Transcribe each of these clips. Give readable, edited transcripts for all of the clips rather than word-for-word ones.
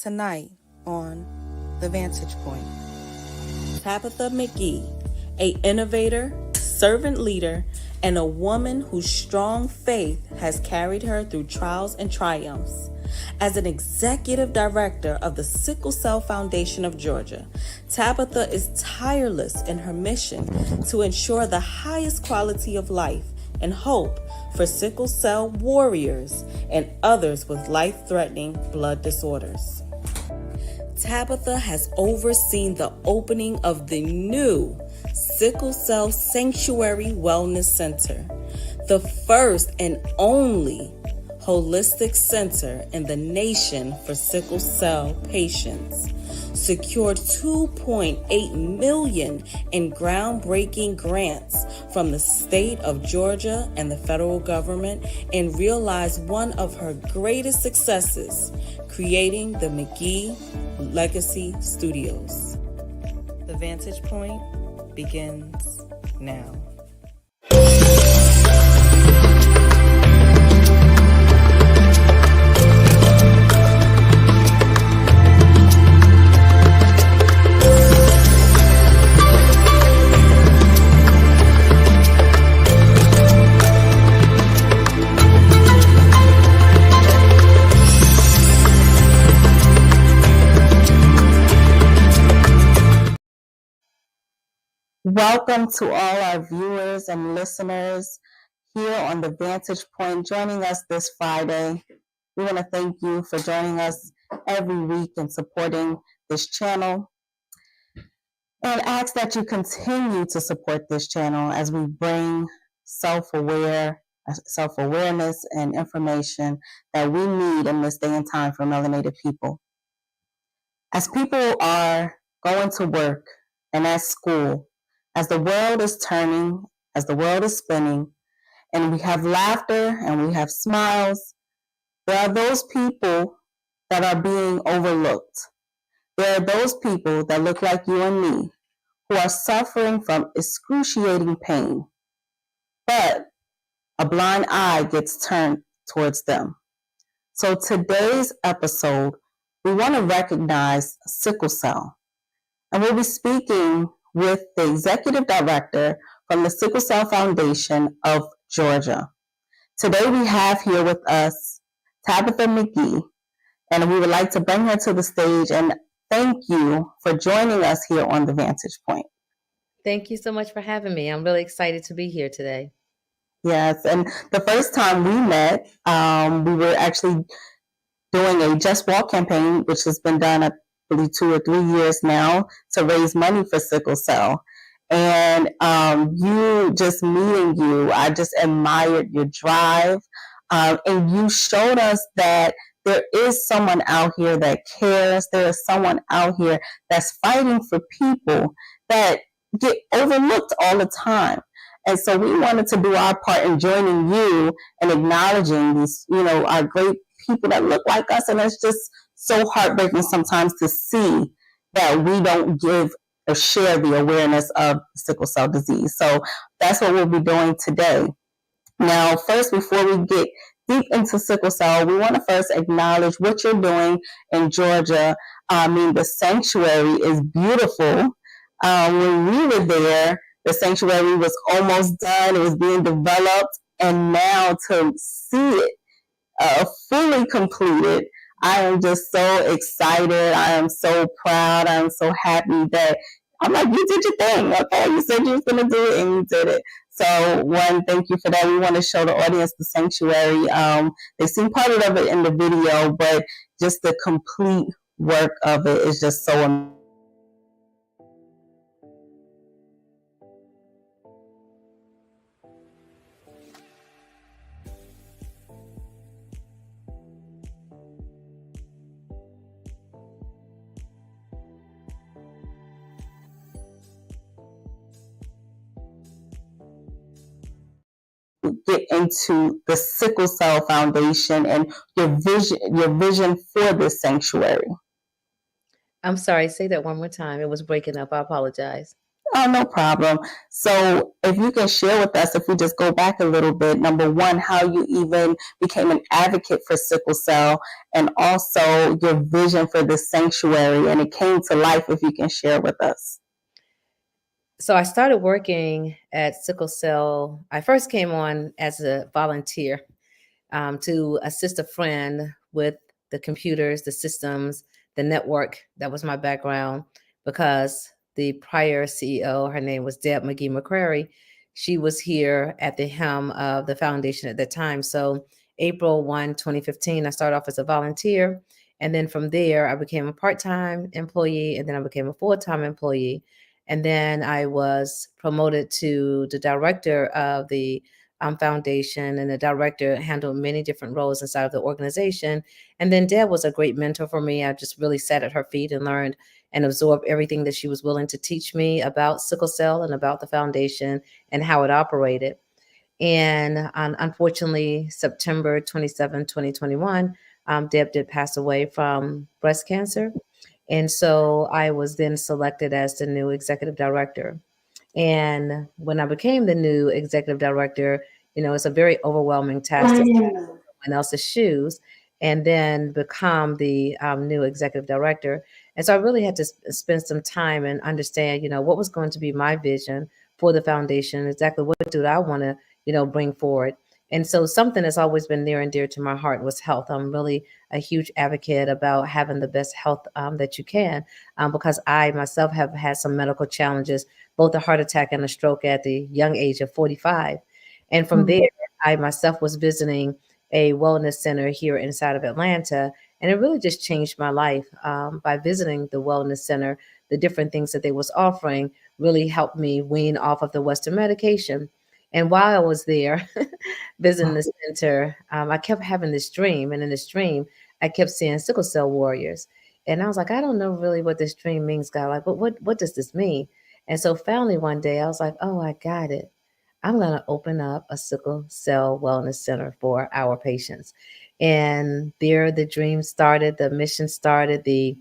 Tonight on The Vantage Point, Tabatha McGee, a innovator, servant leader, and a woman whose strong faith has carried her through trials and triumphs. As an executive director of the Sickle Cell Foundation of Georgia, Tabatha is tireless in her mission to ensure the highest quality of life and hope for sickle cell warriors and others with life-threatening blood disorders. Tabatha has overseen the opening of the new Sickle Cell Sanctuary Wellness Center, the first and only holistic center in the nation for sickle cell patients, secured $2.8 million in groundbreaking grants from the state of Georgia and the federal government, and realized one of her greatest successes, creating the McGee Legacy Studios. The Vantage Point begins now. Welcome to all our viewers and listeners here on The Vantage Point, joining us this Friday. We want to thank you for joining us every week and supporting this channel, and ask that you continue to support this channel as we bring self-awareness and information that we need in this day and time for melanated people. As people are going to work and at school, as the world is turning, as the world is spinning, and we have laughter and we have smiles, there are those people that are being overlooked. There are those people that look like you and me who are suffering from excruciating pain, but a blind eye gets turned towards them. So today's episode, we want to recognize sickle cell, and we'll be speaking with the executive director from the Sickle Cell Foundation of Georgia. Today we have here with us Tabatha McGee, and we would like to bring her to the stage and thank you for joining us here on The Vantage Point. Thank you so much for having me. I'm really excited to be here today. Yes, and the first time we met, we were actually doing a Just Walk campaign, which has been done, I believe, 2 or 3 years now, to raise money for sickle cell. And you, just meeting you, I just admired your drive. And you showed us that there is someone out here that cares. There is someone out here that's fighting for people that get overlooked all the time. And so we wanted to do our part in joining you and acknowledging these, our great people that look like us. And it's just so heartbreaking sometimes to see that we don't give or share the awareness of sickle cell disease. So that's what we'll be doing today. Now, first, before we get deep into sickle cell, we want to first acknowledge what you're doing in Georgia. I mean, the sanctuary is beautiful. When we were there, the sanctuary was almost done. It was being developed. And now to see it fully completed, I am just so excited. I am so proud. I am so happy that I'm like, you did your thing. Okay, you said you was going to do it, and you did it. So, one, thank you for that. We want to show the audience the sanctuary. They seen part of it in the video, but just the complete work of it is just so amazing. Get into the Sickle Cell Foundation and your vision for this sanctuary. I'm sorry, say that one more time. It was breaking up. I apologize. Oh, no problem. So, if you can share with us, if we just go back a little bit, number one, how you even became an advocate for sickle cell, and also your vision for this sanctuary, and it came to life, if you can share with us. So I started working at Sickle Cell. I first came on as a volunteer to assist a friend with the computers, the systems, the network. That was my background because the prior CEO, her name was McGee McCrary. She was here at the helm of the foundation at that time. So April 2015, I started off as a volunteer. And then from there, I became a part-time employee, and then I became a full-time employee. And then I was promoted to the director of the foundation, and the director handled many different roles inside of the organization. And then Deb was a great mentor for me. I just really sat at her feet and learned and absorbed everything that she was willing to teach me about sickle cell and about the foundation and how it operated. And unfortunately, September 27, 2021, Deb did pass away from breast cancer. And so I was then selected as the new executive director. And when I became the new executive director, it's a very overwhelming task to step in someone else's shoes and then become the new executive director. And so I really had to spend some time and understand, what was going to be my vision for the foundation, exactly what do I want to, bring forward. And so something that's always been near and dear to my heart was health. I'm really a huge advocate about having the best health that you can, because I myself have had some medical challenges, both a heart attack and a stroke at the young age of 45. And from there, I myself was visiting a wellness center here inside of Atlanta, and it really just changed my life by visiting the wellness center. The different things that they was offering really helped me wean off of the Western medication. And while I was there visiting the center, I kept having this dream. And in this dream, I kept seeing sickle cell warriors. And I was like, I don't know really what this dream means, God. Like, but what does this mean? And so finally one day I was like, oh, I got it. I'm going to open up a sickle cell wellness center for our patients. And there the dream started, the mission started, the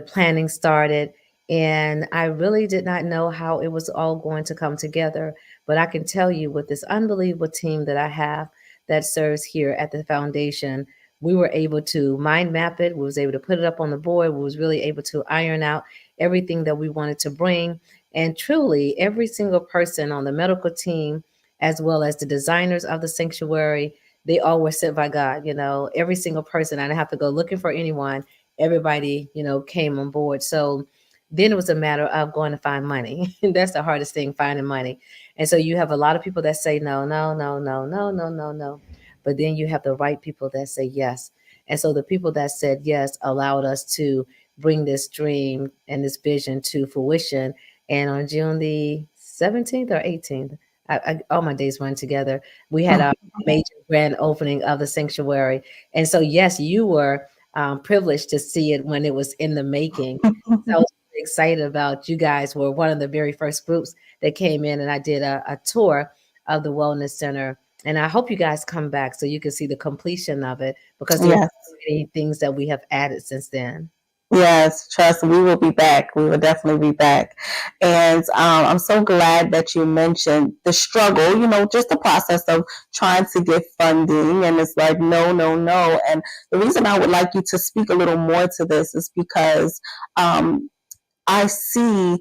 planning started. And I really did not know how it was all going to come together. But I can tell you, with this unbelievable team that I have that serves here at the foundation, we were able to mind map it. We was able to put it up on the board. We was really able to iron out everything that we wanted to bring. And truly, every single person on the medical team, as well as the designers of the sanctuary, they all were sent by God. Every single person. I didn't have to go looking for anyone. Everybody, came on board. So then it was a matter of going to find money. That's the hardest thing, finding money. And so you have a lot of people that say no, no, no, no, no, no, no, no. But then you have the right people that say yes. And so the people that said yes allowed us to bring this dream and this vision to fruition. And on June the 17th or 18th, all my days run together, we had our major grand opening of the sanctuary. And so, yes, you were privileged to see it when it was in the making. So I was really excited about, you guys were one of the very first groups that came in, and I did a tour of the Wellness Center. And I hope you guys come back so you can see the completion of it, because there are Yes. so many things that we have added since then. Yes, trust we will be back. We will definitely be back. And I'm so glad that you mentioned the struggle, just the process of trying to get funding. And it's like, no, no, no. And the reason I would like you to speak a little more to this is because I see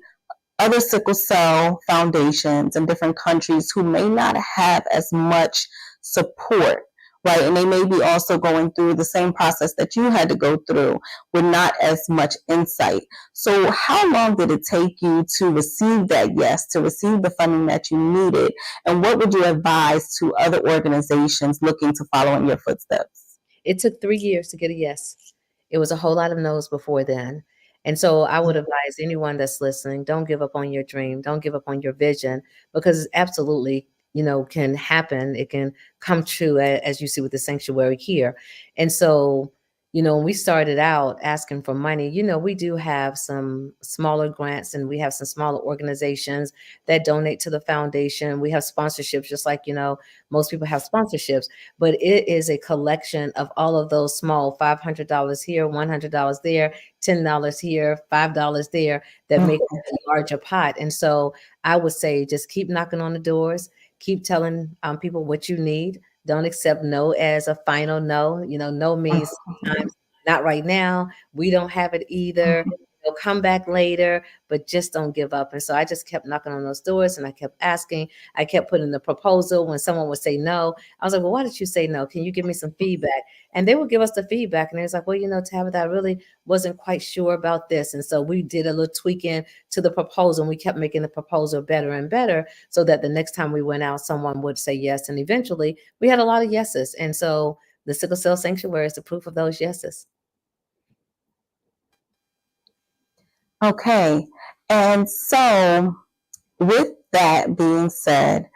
other sickle cell foundations in different countries who may not have as much support, right? And they may be also going through the same process that you had to go through with not as much insight. So, how long did it take you to receive that yes, to receive the funding that you needed? And what would you advise to other organizations looking to follow in your footsteps? It took 3 years to get a yes. It was a whole lot of no's before then. And so I would advise anyone that's listening, don't give up on your dream. Don't give up on your vision, because it absolutely, can happen. It can come true, as you see with the sanctuary here. And so, when we started out asking for money, we do have some smaller grants and we have some smaller organizations that donate to the foundation. We have sponsorships, just like, most people have sponsorships, but it is a collection of all of those small $500 here, $100 there, $10 here, $5 there that make Mhm. a larger pot. And so I would say just keep knocking on the doors, keep telling people what you need. Don't accept no as a final no. No means sometimes not right now. We don't have it either. Come back later, but just don't give up. And so I just kept knocking on those doors and I kept asking. I kept putting the proposal. When someone would say no, I was like, well, why did you say no? Can you give me some feedback? And they would give us the feedback. And it was like, well, Tabatha, I really wasn't quite sure about this. And so we did a little tweaking to the proposal and we kept making the proposal better and better so that the next time we went out, someone would say yes. And eventually we had a lot of yeses. And so the Sickle Cell Sanctuary is the proof of those yeses. Okay. And so, with that being said,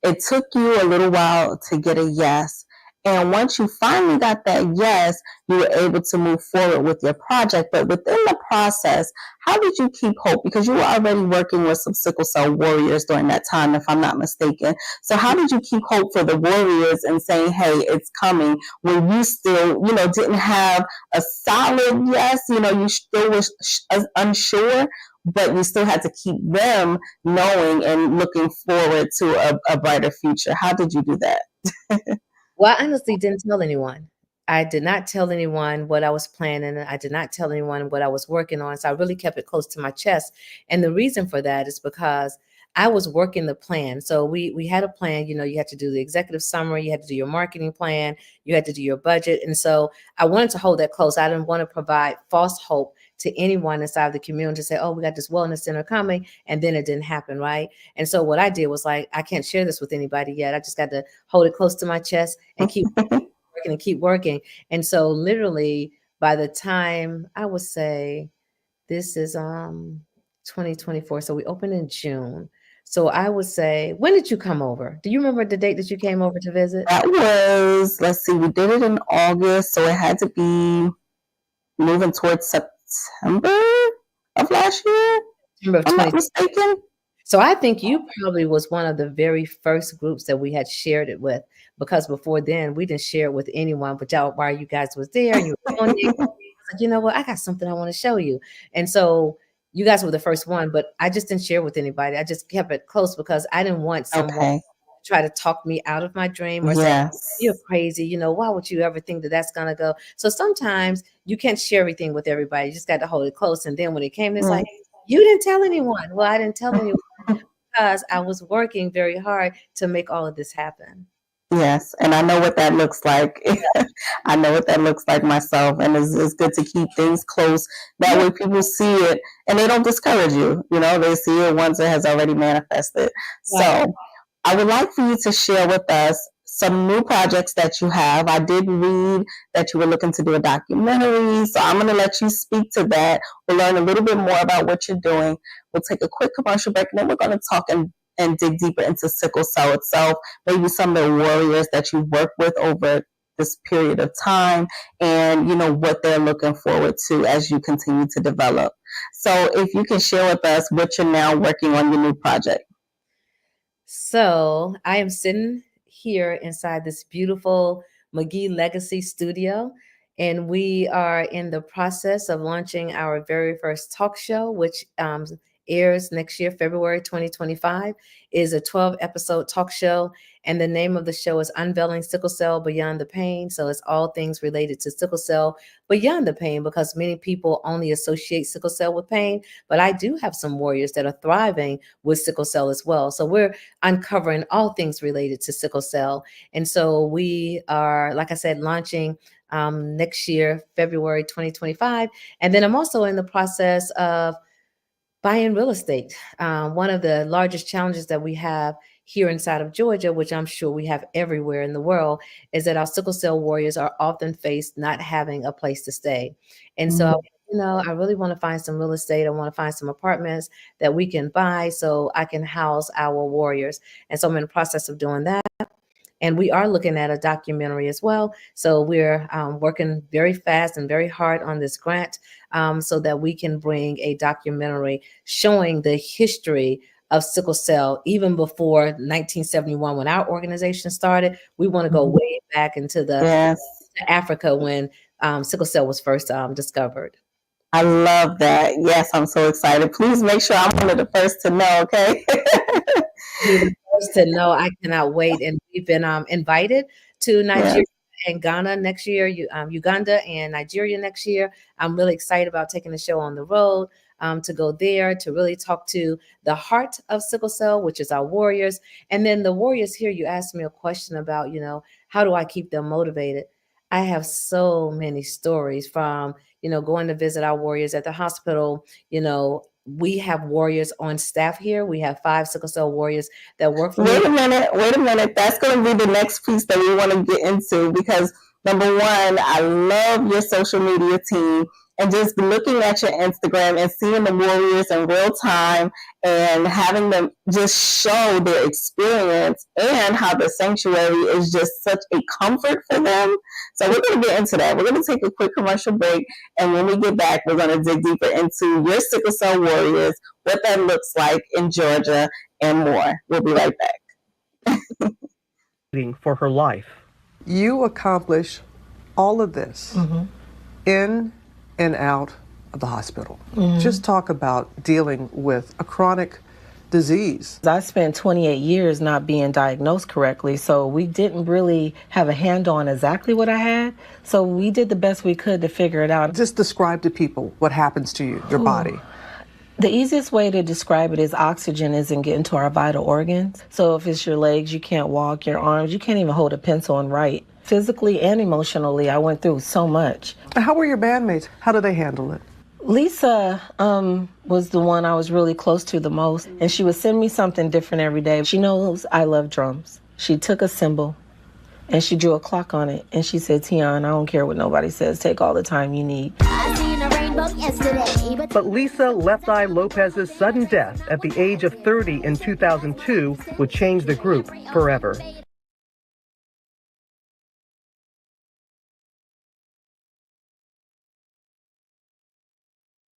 it took you a little while to get a yes. And once you finally got that yes, you were able to move forward with your project. But within the process, how did you keep hope? Because you were already working with some sickle cell warriors during that time, if I'm not mistaken. So how did you keep hope for the warriors and saying, hey, it's coming, when you still, didn't have a solid yes, you still was unsure, but you still had to keep them knowing and looking forward to a brighter future. How did you do that? Well, I honestly didn't tell anyone. I did not tell anyone what I was planning. I did not tell anyone what I was working on. So I really kept it close to my chest. And the reason for that is because I was working the plan. So we had a plan, you had to do the executive summary, you had to do your marketing plan, you had to do your budget. And so I wanted to hold that close. I didn't want to provide false hope to anyone inside the community to say, oh, we got this wellness center coming, and then it didn't happen, right? And so what I did was like, I can't share this with anybody yet. I just got to hold it close to my chest and keep working and keep working. And so literally by the time I would say this is 2024, so we opened in June. So I would say, when did you come over? Do you remember the date that you came over to visit? That was, let's see, we did it in August, so it had to be moving towards September of last year, September if of I'm 20. not mistaken. So I think you probably was one of the very first groups that we had shared it with, because before then we didn't share it with anyone. But y'all, while you guys was there and you were doing it, I was like, you know what? I got something I want to show you. And so you guys were the first one, but I just didn't share with anybody. I just kept it close because I didn't want someone Okay. to try to talk me out of my dream or say, you're Yes. crazy. Why would you ever think that that's going to go? So sometimes you can't share everything with everybody. You just got to hold it close. And then when it came, it's like, you didn't tell anyone. Well, I didn't tell anyone because I was working very hard to make all of this happen. Yes, and I know what that looks like. I know what that looks like myself, and it's good to keep things close. That Yeah. way, people see it and they don't discourage you. They see it once it has already manifested. Right. So, I would like for you to share with us some new projects that you have. I did read that you were looking to do a documentary, so I'm going to let you speak to that. We'll learn a little bit more about what you're doing. We'll take a quick commercial break, and then we're going to talk and dig deeper into sickle cell itself, maybe some of the warriors that you work with over this period of time, and what they're looking forward to as you continue to develop. So if you can share with us what you're now working on, your new project. So I am sitting here inside this beautiful McGee Legacy studio, and we are in the process of launching our very first talk show, which airs next year, February 2025. Is a 12-episode talk show, and the name of the show is Unveiling Sickle Cell Beyond the Pain. So it's all things related to sickle cell beyond the pain, because many people only associate sickle cell with pain, but I do have some warriors that are thriving with sickle cell as well. So we're uncovering all things related to sickle cell. And so we are, like I said, launching next year, February 2025. And then I'm also in the process of buying real estate. One of the largest challenges that we have here inside of Georgia, which I'm sure we have everywhere in the world, is that our sickle cell warriors are often faced not having a place to stay. And so, I really want to find some real estate. I want to find some apartments that we can buy so I can house our warriors. And so I'm in the process of doing that. And we are looking at a documentary as well. So we're working very fast and very hard on this grant so that we can bring a documentary showing the history of sickle cell even before 1971 when our organization started. We want to go way back into to Africa when sickle cell was first discovered. I love that. Yes, I'm so excited. Please make sure I'm one of the first to know, okay? Be the first to know. I cannot wait. And we've been invited to Nigeria and Ghana next year, Uganda and Nigeria next year. I'm really excited about taking the show on the road to go there to really talk to the heart of sickle cell, which is our warriors. And then the warriors here, you asked me a question about, how do I keep them motivated? I have so many stories from, going to visit our warriors at the hospital. We have warriors on staff here. We have 5 sickle cell warriors that work for Wait a minute. That's going to be the next piece that we want to get into because number one, I love your social media team and just looking at your Instagram and seeing the warriors in real time and having them just show their experience and how the sanctuary is just such a comfort for them. So we're going to get into that. We're going to take a quick commercial break. And when we get back, we're going to dig deeper into your sickle cell warriors, what that looks like in Georgia, and more. We'll be right back. For her life. You accomplish all of this in and out of the hospital. Just talk about dealing with a chronic disease. I spent 28 years not being diagnosed correctly, so we didn't really have a handle on exactly what I had. So we did the best we could to figure it out. Just describe to people what happens to you, your body. The easiest way to describe it is oxygen isn't getting to our vital organs. So if it's your legs, you can't walk, your arms, you can't even hold a pencil and write. Physically and emotionally, I went through so much. How were your bandmates? How did they handle it? Lisa was the one I was really close to the most, and she would send me something different every day. She knows I love drums. She took a cymbal, and she drew a clock on it, and she said, Tian, I don't care what nobody says, take all the time you need. I seen a rainbow yesterday. But Lisa Left Eye Lopez's sudden death at the age of 30 in 2002 would change the group forever.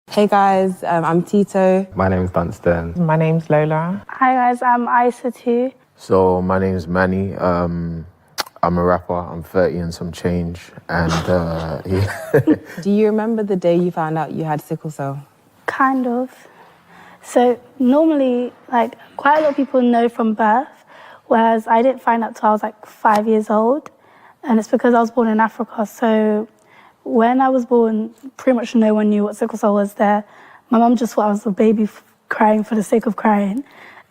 Hey guys, I'm Tito. My name's Dunstan. My name's Lola. Hi guys, I'm Isa too. So my name's Manny. I'm a rapper. I'm 30 and some change. And yeah. Do you remember the day you found out you had sickle cell? Kind of. So normally, quite a lot of people know from birth, whereas I didn't find out till I was 5 years old. And it's because I was born in Africa. So when I was born, pretty much no one knew what sickle cell was there. My mum just thought I was a baby crying for the sake of crying.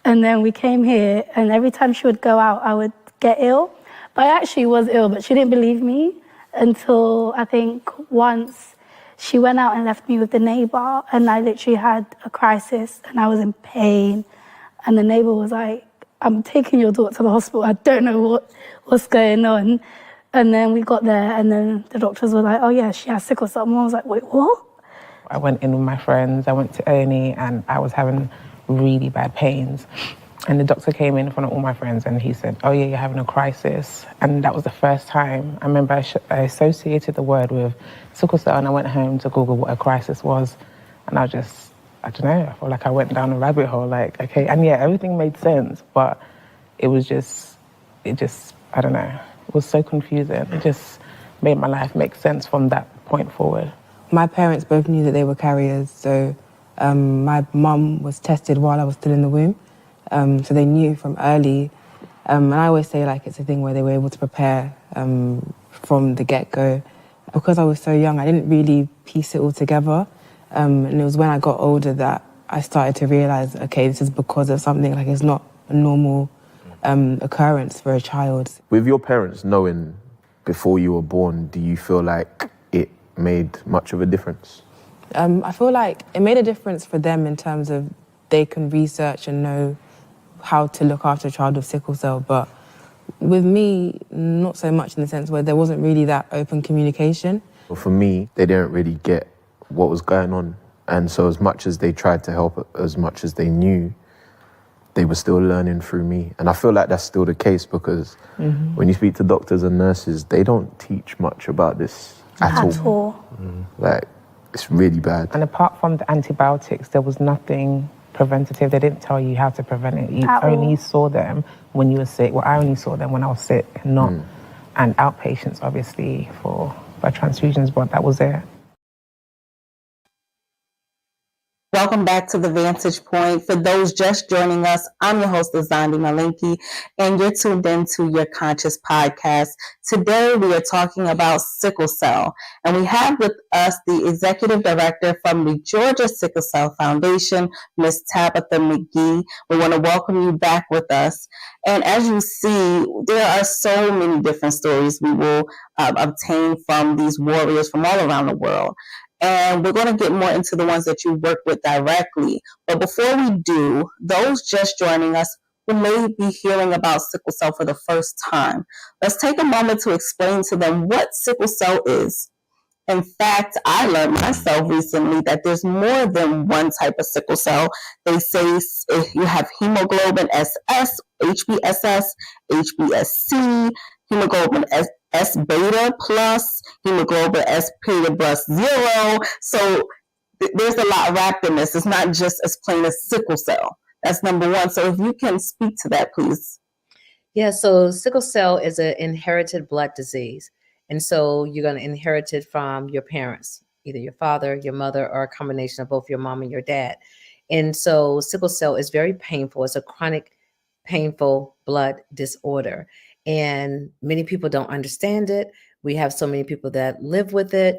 And then we came here, and every time she would go out, I would get ill. But I actually was ill, but she didn't believe me until I think once she went out and left me with the neighbor, and I literally had a crisis, and I was in pain. And the neighbor was like, I'm taking your daughter to the hospital. I don't know what's going on. And then we got there, and then the doctors were like, oh yeah, she has sickle cell. And I was like, wait, what? I went in with my friends. I went to A&E, and I was having really bad pains. And the doctor came in front of all my friends, and he said, oh yeah, you're having a crisis. And that was the first time. I remember I associated the word with sickle cell, and I went home to Google what a crisis was. And I don't know, I felt like I went down a rabbit hole, okay. And yeah, everything made sense, but it just, I don't know. It was so confusing. It just made my life make sense from that point forward. My parents both knew that they were carriers, so my mum was tested while I was still in the womb, so they knew from early. And I always say it's a thing where they were able to prepare from the get-go. Because I was so young, I didn't really piece it all together. And it was when I got older that I started to realise, okay, this is because of something, it's not a normal occurrence for a child. With your parents knowing before you were born, do you feel like it made much of a difference? I feel like it made a difference for them in terms of they can research and know how to look after a child with sickle cell, but with me, not so much in the sense where there wasn't really that open communication. Well, for me, they didn't really get what was going on. And so as much as they tried to help, as much as they knew, they were still learning through me. And I feel like that's still the case because when you speak to doctors and nurses, they don't teach much about this at all. Like, it's really bad. And apart from the antibiotics, there was nothing preventative. They didn't tell you how to prevent it. You only saw them when you were sick. Well, I only saw them when I was sick, not and outpatients, obviously, for transfusions, but that was it. Welcome back to The Vantage Point. For those just joining us, I'm your host, Azandi Malinki, and you're tuned into Your Conscious Podcast. Today, we are talking about sickle cell, and we have with us the Executive Director from the Georgia Sickle Cell Foundation, Ms. Tabatha McGee. We want to welcome you back with us. And as you see, there are so many different stories we will obtain from these warriors from all around the world. And we're going to get more into the ones that you work with directly. But before we do, those just joining us who may be hearing about sickle cell for the first time, let's take a moment to explain to them what sickle cell is. In fact, I learned myself recently that there's more than one type of sickle cell. They say you have hemoglobin SS, HBSS, HBSC, hemoglobin S beta plus, hemoglobin S beta plus 0. So there's a lot wrapped in this. It's not just as plain as sickle cell. That's number one. So if you can speak to that, please. Yeah, so sickle cell is an inherited blood disease. And so you're going to inherit it from your parents, either your father, your mother, or a combination of both your mom and your dad. And so sickle cell is very painful. It's a chronic, painful blood disorder. And many people don't understand it. We have so many people that live with it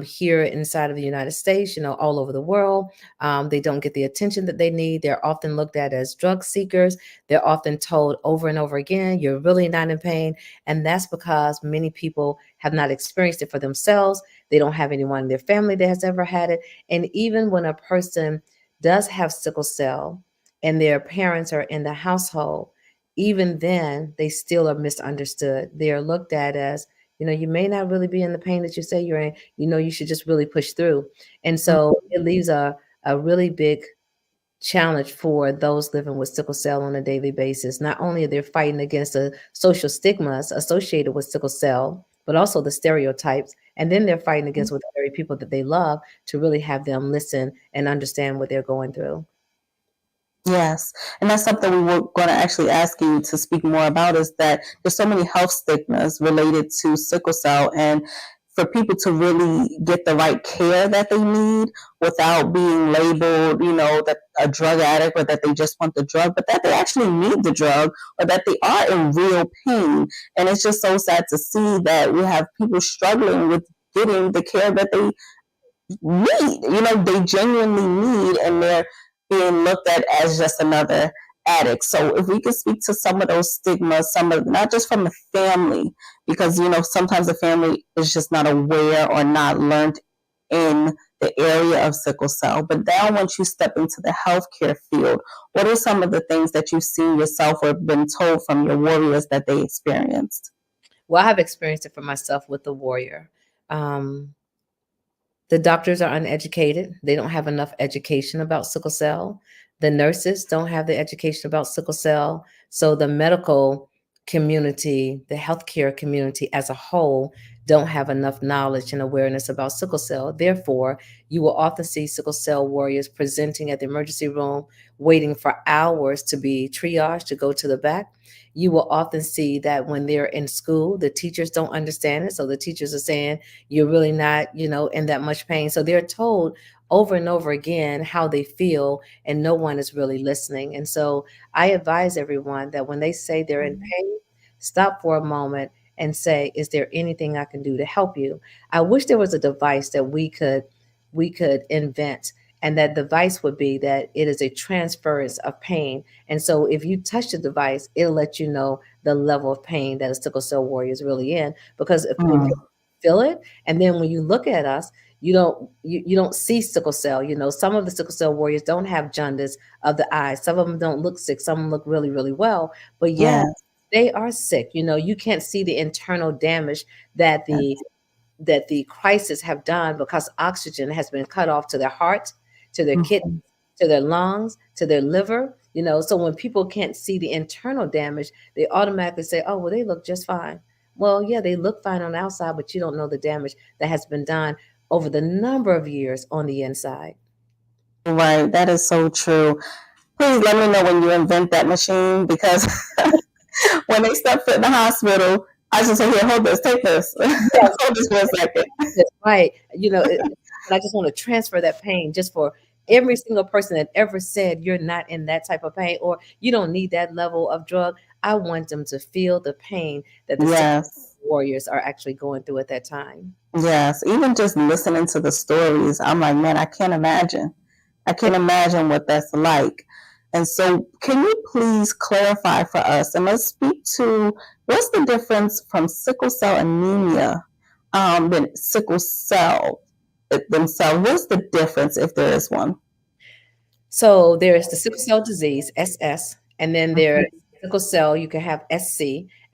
here inside of the United States, all over the world. They don't get the attention that they need. They're often looked at as drug seekers. They're often told over and over again, you're really not in pain. And that's because many people have not experienced it for themselves. They don't have anyone in their family that has ever had it. And even when a person does have sickle cell and their parents are in the household, even then, they still are misunderstood. They are looked at as, you may not really be in the pain that you say you're in. You should just really push through. And so it leaves a really big challenge for those living with sickle cell on a daily basis. Not only are they fighting against the social stigmas associated with sickle cell, but also the stereotypes. And then they're fighting against with the very people that they love to really have them listen and understand what they're going through. Yes, and that's something we were going to actually ask you to speak more about, is that there's so many health stigmas related to sickle cell, and for people to really get the right care that they need without being labeled, that a drug addict, or that they just want the drug, but that they actually need the drug, or that they are in real pain. And it's just so sad to see that we have people struggling with getting the care that they need, they genuinely need, and they're being looked at as just another addict. So if we could speak to some of those stigmas, not just from the family, because, sometimes the family is just not aware or not learned in the area of sickle cell. But now once you step into the healthcare field, what are some of the things that you've seen yourself or been told from your warriors that they experienced? Well, I have experienced it for myself with the warrior. The doctors are uneducated. They don't have enough education about sickle cell. The nurses don't have the education about sickle cell. So the medical community, the healthcare community as a whole, don't have enough knowledge and awareness about sickle cell. Therefore, you will often see sickle cell warriors presenting at the emergency room, waiting for hours to be triaged to go to the back. You will often see that when they're in school, the teachers don't understand it. So the teachers are saying, you're really not, in that much pain. So they're told over and over again how they feel, and no one is really listening. And so I advise everyone that when they say they're in pain, stop for a moment and say, is there anything I can do to help you? I wish there was a device that we could invent, and that device would be that it is a transference of pain. And so if you touch the device, it'll let you know the level of pain that a sickle cell warrior is really in. Because if you feel it, and then when you look at us, you don't see sickle cell. Some of the sickle cell warriors don't have jaundice of the eyes. Some of them don't look sick. Some of them look really, really well. But they are sick. You can't see the internal damage that the crisis have done, because oxygen has been cut off to their heart, to their kidneys, to their lungs, to their liver, So when people can't see the internal damage, they automatically say, oh, well, they look just fine. Well, yeah, they look fine on the outside, but you don't know the damage that has been done over the number of years on the inside. Right. That is so true. Please let me know when you invent that machine, because when they step foot in the hospital, I just say, here, hold this, take this. Yes. Hold this for a second. That's right. I just want to transfer that pain just for every single person that ever said you're not in that type of pain or you don't need that level of drug. I want them to feel the pain that the Yes. warriors are actually going through at that time. Yes. Even just listening to the stories, I'm like, man, I can't imagine. I can't imagine what that's like. And so, can you please clarify for us, and let's speak to what's the difference from sickle cell anemia than sickle cell themselves? What's the difference, if there is one? So there's the sickle cell disease, SS, and then there's sickle cell, you can have SC,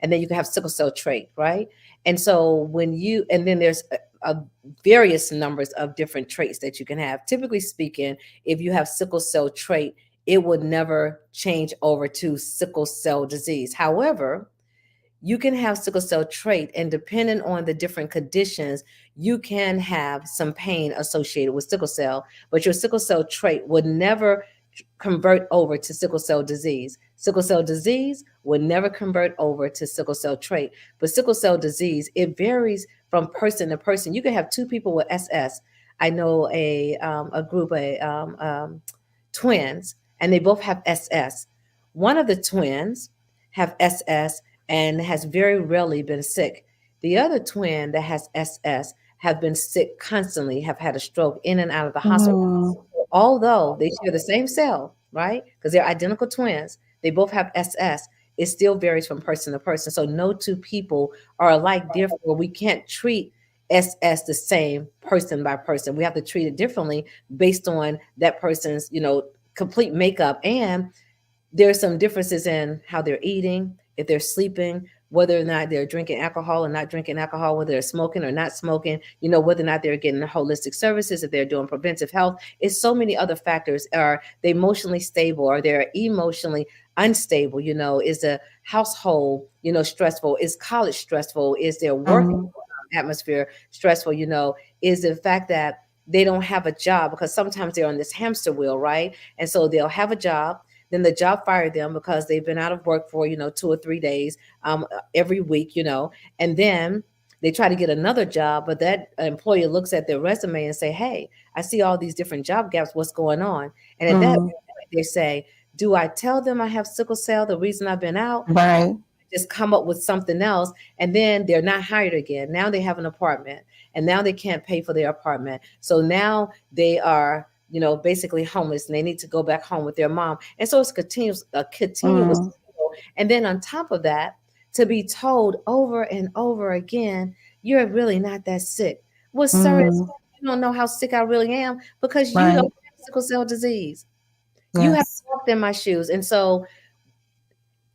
and then you can have sickle cell trait, right? And so and then there's a various numbers of different traits that you can have. Typically speaking, if you have sickle cell trait, it would never change over to sickle cell disease. However, you can have sickle cell trait, and depending on the different conditions, you can have some pain associated with sickle cell, but your sickle cell trait would never convert over to sickle cell disease. Sickle cell disease would never convert over to sickle cell trait, but sickle cell disease, it varies from person to person. You can have two people with SS. I know a group of twins, and they both have SS. One of the twins have SS and has very rarely been sick. The other twin that has SS have been sick constantly, have had a stroke in and out of the hospital. Although they share the same cell, right? Because they're identical twins, they both have SS. It still varies from person to person. So no two people are alike. Therefore, we can't treat SS the same person by person. We have to treat it differently based on that person's, complete makeup. And there's some differences in how they're eating, if they're sleeping, whether or not they're drinking alcohol or not drinking alcohol, whether they're smoking or not smoking, whether or not they're getting holistic services, if they're doing preventive health. It's so many other factors. Are they emotionally stable? Are they emotionally unstable? Is the household, stressful? Is college stressful? Is their work atmosphere stressful? Is the fact that they don't have a job, because sometimes they're on this hamster wheel, right? And so they'll have a job, then the job fired them because they've been out of work for 2 or 3 days every week, and then they try to get another job, but that employer looks at their resume and say, hey, I see all these different job gaps, what's going on? And at that point, they say, do I tell them I have sickle cell, the reason I've been out? Right. Just come up with something else, and then they're not hired again. Now they have an apartment, and now they can't pay for their apartment. So now they are, basically homeless, and they need to go back home with their mom. And so it's continuous. And then on top of that, to be told over and over again, you're really not that sick. Well, sir, you don't know how sick I really am, because you don't have sickle cell disease. Yes. You have walked in my shoes. And so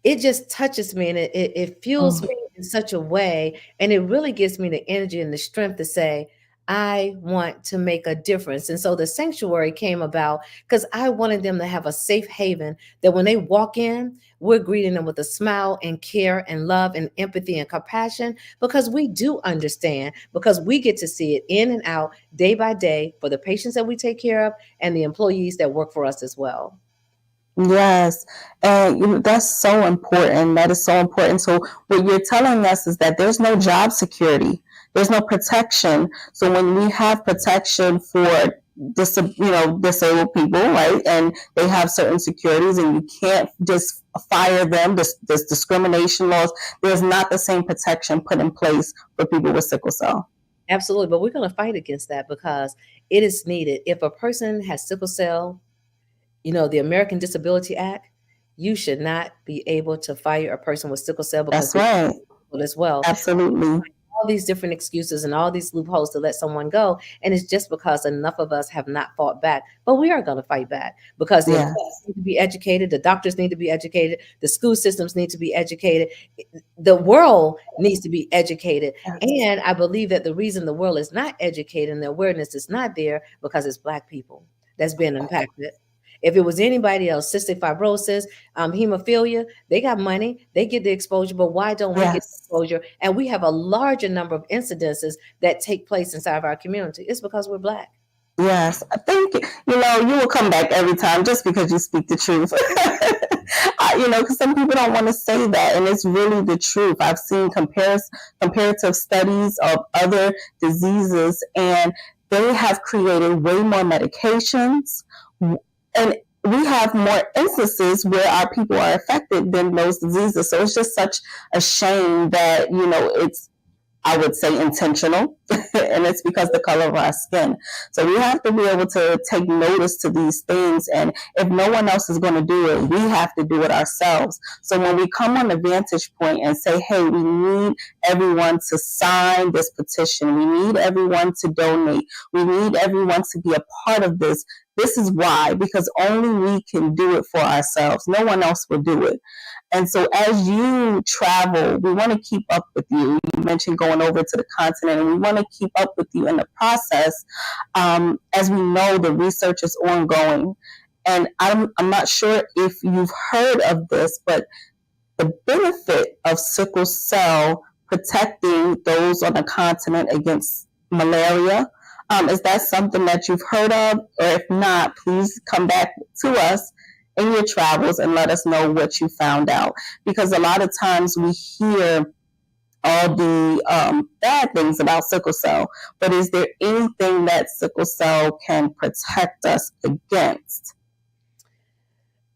it just touches me, and it fuels me in such a way, and it really gives me the energy and the strength to say, I want to make a difference. And so the sanctuary came about because I wanted them to have a safe haven that when they walk in, we're greeting them with a smile and care and love and empathy and compassion, because we do understand, because we get to see it in and out day by day for the patients that we take care of and the employees that work for us as well. Yes, and that's so important. That is so important. So what you're telling us is that there's no job security. There's no protection. So when we have protection for disabled people, right, and they have certain securities, and you can't just fire them. There's discrimination laws. There's not the same protection put in place for people with sickle cell. Absolutely, but we're going to fight against that because it is needed. If a person has sickle cell, the American Disability Act, you should not be able to fire a person with sickle cell because that's right. As well. Absolutely. All these different excuses and all these loopholes to let someone go. And it's just because enough of us have not fought back. But we are going to fight back because the employees need to be educated. The doctors need to be educated. The school systems need to be educated. The world needs to be educated. And I believe that the reason the world is not educated and the awareness is not there because it's Black people that's being impacted. If it was anybody else, cystic fibrosis, hemophilia, they got money, they get the exposure, but why don't we get exposure? And we have a larger number of incidences that take place inside of our community. It's because we're Black. Yes, I think, you will come back every time just because you speak the truth. Because some people don't want to say that, and it's really the truth. I've seen comparative studies of other diseases, and they have created way more medications, and we have more instances where our people are affected than those diseases. So it's just such a shame that, it's, I would say, intentional, and it's because the color of our skin. So we have to be able to take notice to these things, and if no one else is going to do it, we have to do it ourselves. So when we come on the vantage point and say, hey, we need everyone to sign this petition, we need everyone to donate, we need everyone to be a part of this. This is why, because only we can do it for ourselves. No one else will do it. And so as you travel, we want to keep up with you. You mentioned going over to the continent, and we want to keep up with you in the process. As we know, the research is ongoing. And I'm not sure if you've heard of this, but the benefit of sickle cell protecting those on the continent against malaria, is that something that you've heard of? Or if not, please come back to us in your travels and let us know what you found out. Because a lot of times we hear all the bad things about sickle cell, but is there anything that sickle cell can protect us against?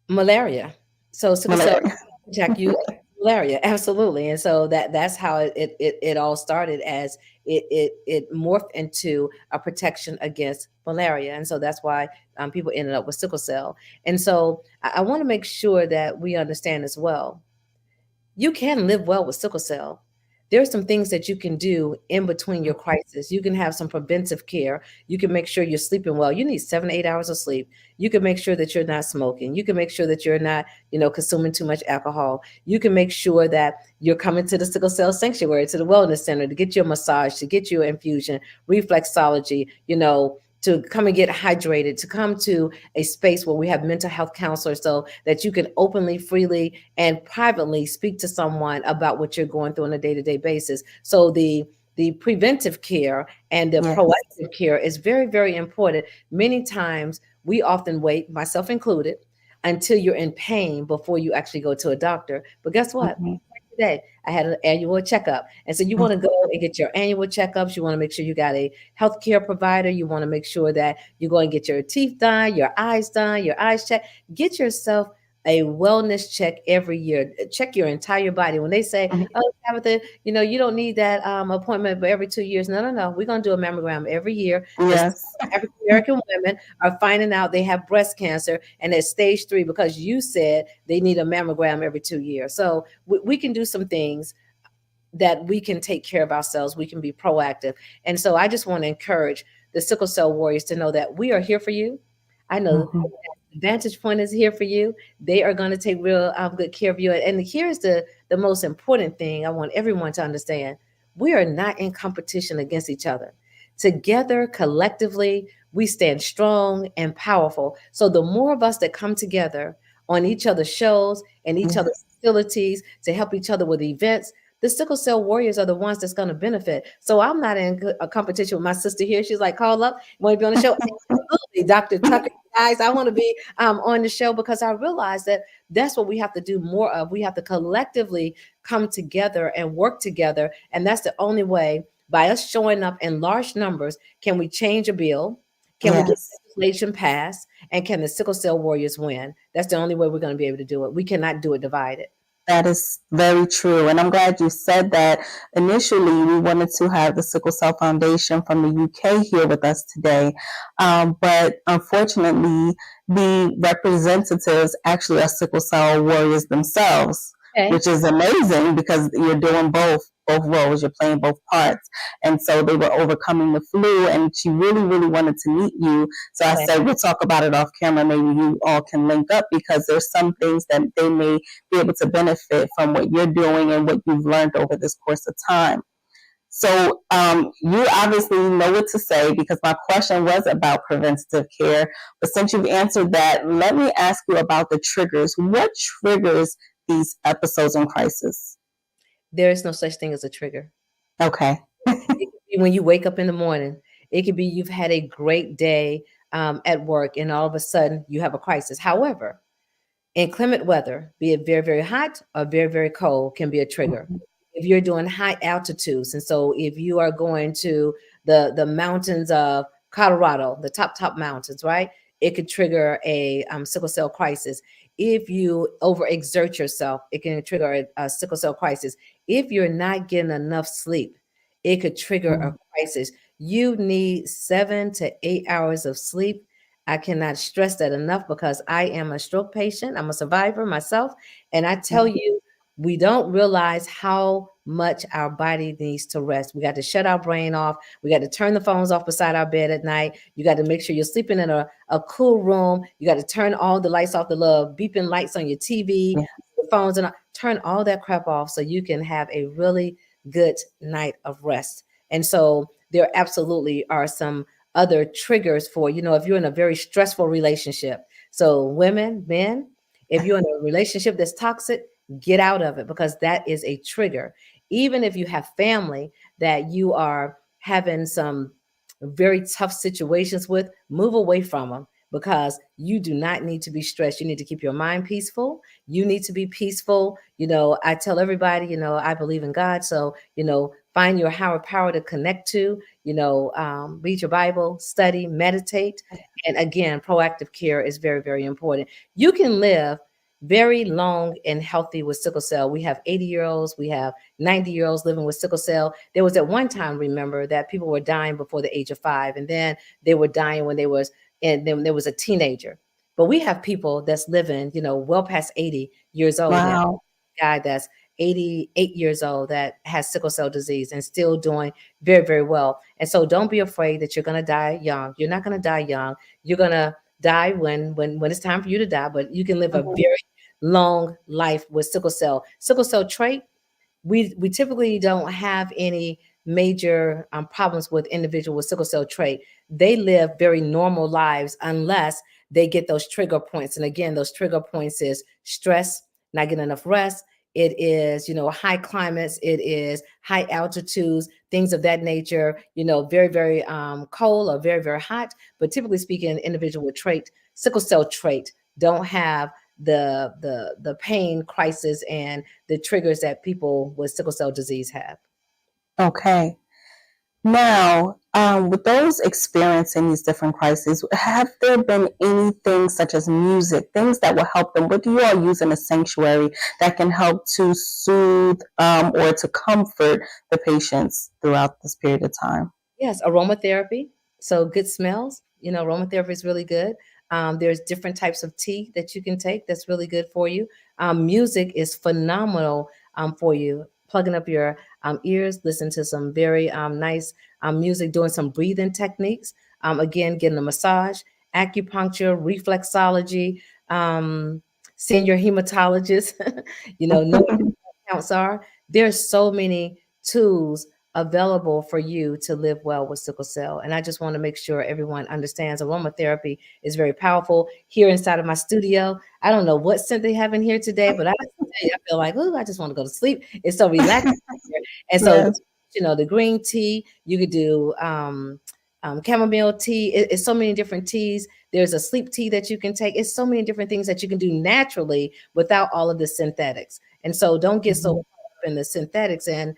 Malaria. So sickle cell protect you malaria, absolutely. And so that's how it all started, as it morphed into a protection against malaria. And so that's why people ended up with sickle cell. And so I want to make sure that we understand as well, you can live well with sickle cell. There are some things that you can do in between your crisis. You can have some preventive care. You can make sure you're sleeping well. You need 7 to 8 hours of sleep. You can make sure that you're not smoking. You can make sure that you're not, consuming too much alcohol. You can make sure that you're coming to the sickle cell sanctuary, to the wellness center, to get your massage, to get your infusion, reflexology, to come and get hydrated, to come to a space where we have mental health counselors, so that you can openly, freely, and privately speak to someone about what you're going through on a day-to-day basis. So the preventive care and the proactive care is very, very important. Many times we often wait, myself included, until you're in pain before you actually go to a doctor. But guess what? Today, I had an annual checkup. And so you want to go and get your annual checkups. You want to make sure you got a healthcare provider. You want to make sure that you go and get your teeth done, your eyes checked. Get yourself a wellness check every year. Check your entire body. When they say, oh, Tabatha, you don't need that appointment but every 2 years. No. We're going to do a mammogram every year. Yes. African American women are finding out they have breast cancer, and it's stage 3 because you said they need a mammogram every 2 years. So we can do some things that we can take care of ourselves. We can be proactive. And so I just want to encourage the sickle cell warriors to know that we are here for you. I know Vantage Point is here for you. They are going to take real good care of you. And here's the most important thing I want everyone to understand. We are not in competition against each other. Together, collectively, we stand strong and powerful. So the more of us that come together on each other's shows and each other's facilities to help each other with events, the sickle cell warriors are the ones that's going to benefit. So I'm not in a competition with my sister here. She's like, call up, want to be on the show? Absolutely, Dr. Tucker, guys, I want to be on the show, because I realize that that's what we have to do more of. We have to collectively come together and work together. And that's the only way, by us showing up in large numbers, can we change a bill? Can we get legislation passed? And can the sickle cell warriors win? That's the only way we're going to be able to do it. We cannot do it divided. That is very true. And I'm glad you said that. Initially, we wanted to have the Sickle Cell Foundation from the UK here with us today. But unfortunately, the representatives actually are sickle cell warriors themselves, which is amazing, because you're doing both roles, you're playing both parts. And so they were overcoming the flu, and she really, really wanted to meet you. So I said, we'll talk about it off camera. Maybe you all can link up, because there's some things that they may be able to benefit from what you're doing and what you've learned over this course of time. So you obviously know what to say because my question was about preventative care. But since you've answered that, let me ask you about the triggers. What triggers these episodes in crisis? There is no such thing as a trigger. Okay. It could be when you wake up in the morning. It could be you've had a great day at work, and all of a sudden you have a crisis. However, inclement weather, be it very, very hot or very, very cold, can be a trigger. If you're doing high altitudes, and so if you are going to the mountains of Colorado, the top mountains, right? It could trigger a sickle cell crisis. If you overexert yourself, it can trigger a sickle cell crisis. If you're not getting enough sleep, it could trigger a crisis. You need 7 to 8 hours of sleep. I cannot stress that enough because I am a stroke patient. I'm a survivor myself. And I tell you, we don't realize how much our body needs to rest. We got to shut our brain off. We got to turn the phones off beside our bed at night. You got to make sure you're sleeping in a cool room. You got to turn all the lights off, the little beeping lights on your TV, the phones, and turn all that crap off so you can have a really good night of rest. And so there absolutely are some other triggers for, if you're in a very stressful relationship. So women, men, if you're in a relationship that's toxic, get out of it because that is a trigger. Even if you have family that you are having some very tough situations with, move away from them because you do not need to be stressed. You need to keep your mind peaceful. You need to be peaceful. I tell everybody, I believe in God. So, find your higher power to connect to, read your Bible, study, meditate. And again, proactive care is very, very important. You can live very long and healthy with sickle cell. We have 80-year-olds, we have 90-year-olds living with sickle cell. There was at one time, remember, that people were dying before the age of 5, and then they were dying when and then there was a teenager. But we have people that's living, well past 80 years old now. Wow. Guy that's 88 years old that has sickle cell disease and still doing very, very well. And so don't be afraid that you're going to die young. You're not going to die young. You're going to die when it's time for you to die, but you can live a very long life with sickle cell. Sickle cell trait, we typically don't have any major problems with individuals with sickle cell trait. They live very normal lives unless they get those trigger points. And again, those trigger points is stress, not getting enough rest. It is, high climates. It is high altitudes, things of that nature, very, very cold or very, very hot. But typically speaking, individual with sickle cell trait don't have the pain crisis and the triggers that people with sickle cell disease have. Okay. Now, with those experiencing these different crises, have there been anything such as music, things that will help them? What do you all use in a sanctuary that can help to soothe or to comfort the patients throughout this period of time? Yes, aromatherapy. So good smells. Aromatherapy is really good. There's different types of tea that you can take that's really good for you. Music is phenomenal for you. Plugging up your ears, listen to some very nice music, doing some breathing techniques. Again, getting a massage, acupuncture, reflexology, seeing your hematologist, knowing what counts are. There's so many tools available for you to live well with sickle cell. And I just want to make sure everyone understands aromatherapy is very powerful. Here inside of my studio, I don't know what scent they have in here today, but I feel like, oh, I just want to go to sleep. It's so relaxing here. And so, Yes. the green tea, you could do chamomile tea. It's so many different teas. There's a sleep tea that you can take. It's so many different things that you can do naturally without all of the synthetics. And so don't get so caught up in the synthetics. And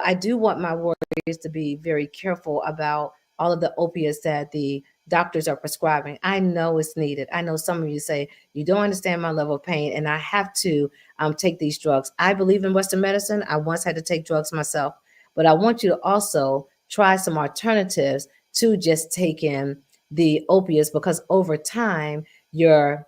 I do want my warriors to be very careful about all of the opiates that the doctors are prescribing. I know it's needed. I know some of you say, you don't understand my level of pain, and I have to take these drugs. I believe in Western medicine. I once had to take drugs myself, but I want you to also try some alternatives to just taking the opiates, because over time, your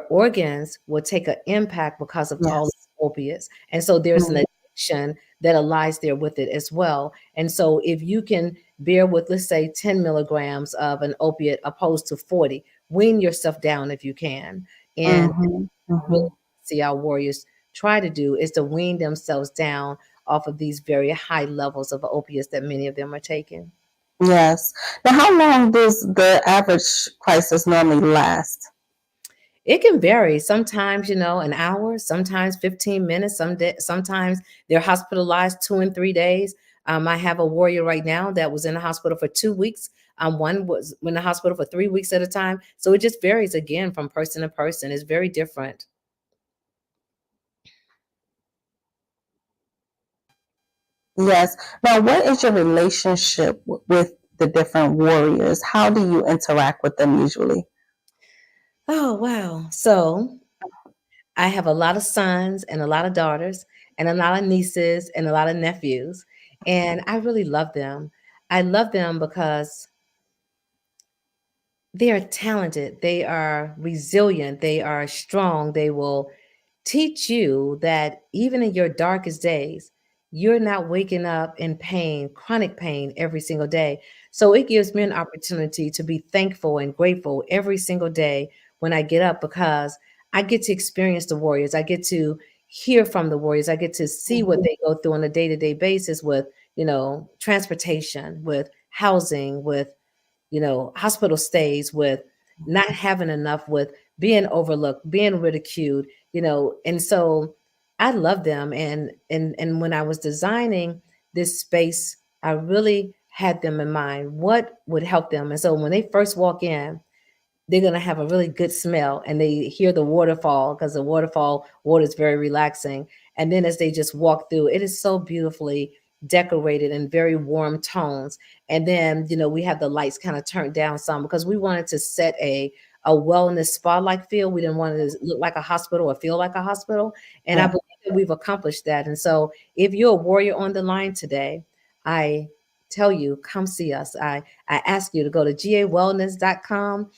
organs will take an impact because of all the opiates. And so there's an addiction that lies there with it as well. And so if you can bear with, let's say, 10 milligrams of an opiate opposed to 40, wean yourself down if you can. And really see our warriors try to do is to wean themselves down off of these very high levels of opiates that many of them are taking. Yes. Now, how long does the average crisis normally last? It can vary. Sometimes, an hour, sometimes 15 minutes, sometimes they're hospitalized 2 and 3 days. I have a warrior right now that was in the hospital for 2 weeks. One was in the hospital for 3 weeks at a time. So it just varies again from person to person. It's very different. Yes. Now, what is your relationship with the different warriors? How do you interact with them usually? Oh, wow. So I have a lot of sons and a lot of daughters and a lot of nieces and a lot of nephews. And I really love them. I love them because they are talented, they are resilient, they are strong. They will teach you that even in your darkest days, you're not waking up in pain, chronic pain every single day. So it gives me an opportunity to be thankful and grateful every single day when I get up, because I get to experience the warriors. I get to hear from the warriors. I get to see what they go through on a day-to-day basis with, transportation, with housing, with hospital stays, with not having enough, with being overlooked, being ridiculed, and so I love them. And when I was designing this space, I really had them in mind. What would help them? And so when they first walk in, they're going to have a really good smell, and they hear the waterfall, because the waterfall water is very relaxing. And then as they just walk through, it is so beautifully decorated in very warm tones. And then, we have the lights kind of turned down some, because we wanted to set a wellness spa-like feel. We didn't want it to look like a hospital or feel like a hospital. And I believe that we've accomplished that. And so if you're a warrior on the line today, I tell you, come see us. I ask you to go to gawellness.com,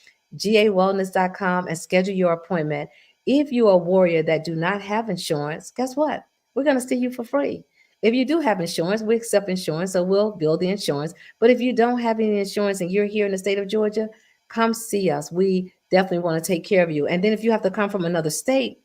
and schedule your appointment. If you're a warrior that do not have insurance, guess what? We're going to see you for free. If you do have insurance, we accept insurance, so we'll bill the insurance. But if you don't have any insurance and you're here in the state of Georgia, come see us. We definitely want to take care of you. And then if you have to come from another state,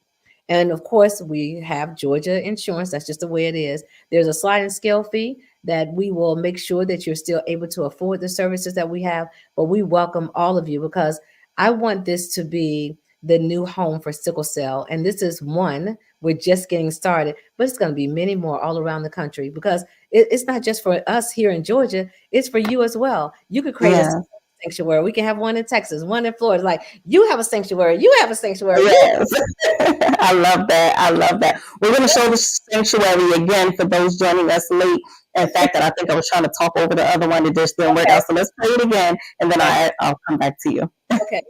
and of course, we have Georgia insurance. That's just the way it is. There's a sliding scale fee that we will make sure that you're still able to afford the services that we have. But we welcome all of you, because I want this to be the new home for sickle cell. And this is one, we're just getting started, but it's going to be many more all around the country, because it's not just for us here in Georgia, it's for you as well. You could create a sanctuary. We can have one in Texas, one in Florida. Like, you have a sanctuary, you have a sanctuary. Yes. I love that. I love that. We're going to show the sanctuary again for those joining us late. In fact, I think I was trying to talk over the other one. It just didn't work out. So let's play it again, and then I'll come back to you. Okay.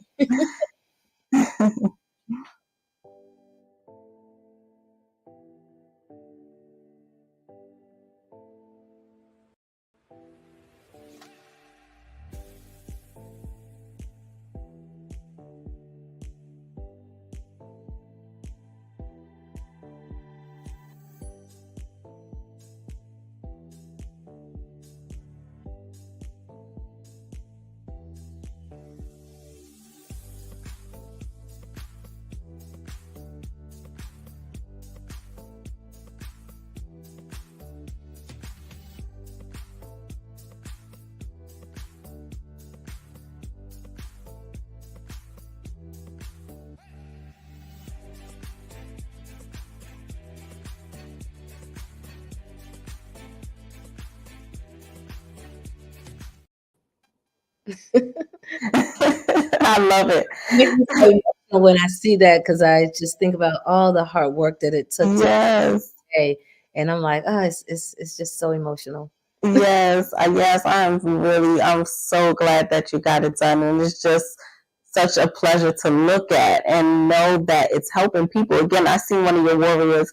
I love it. When I see that, because I just think about all the hard work that it took to today, and I'm like, oh, it's just so emotional. Yes, I'm so glad that you got it done, and it's just such a pleasure to look at and know that it's helping people. Again, I seen one of your warriors,